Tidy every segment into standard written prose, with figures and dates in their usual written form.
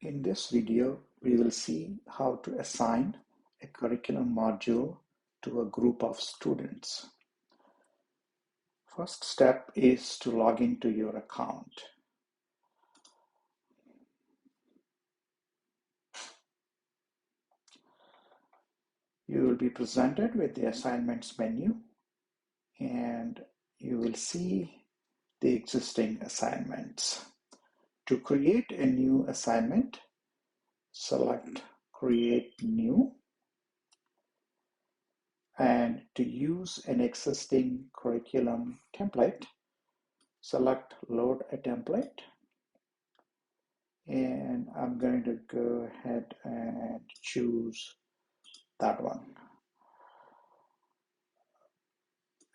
In this video, we will see how to assign a curriculum module to a group of students. First step is to log into your account. You will be presented with the assignments menu and you will see the existing assignments. To create a new assignment, select Create New, and to use an existing curriculum template, select Load a Template, and I'm going to go ahead and choose that one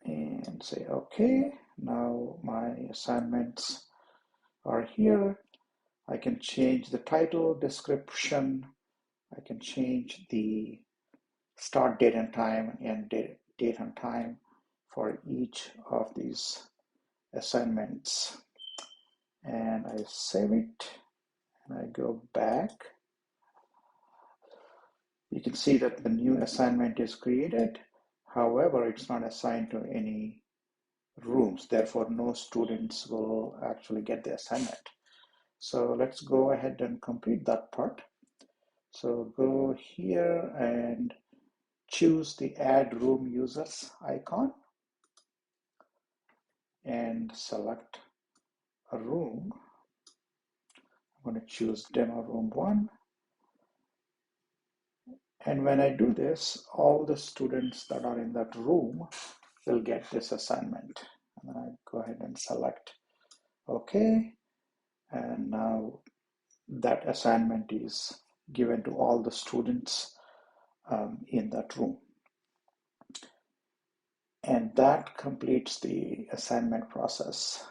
and say OK. Now my assignments are here. I can change the title, description, I can change the start date and time and date and time for each of these assignments. And I save it and I go back. You can see that the new assignment is created. However, it's not assigned to any rooms. Therefore, no students will actually get the assignment. So let's go ahead and complete that part. So go here and choose the Add Room Users icon and select a room. I'm going to choose Demo Room 1. And when I do this, all the students that are in that room will get this assignment. And I go ahead and select OK. And now that assignment is given to all the students in that room. And that completes the assignment process.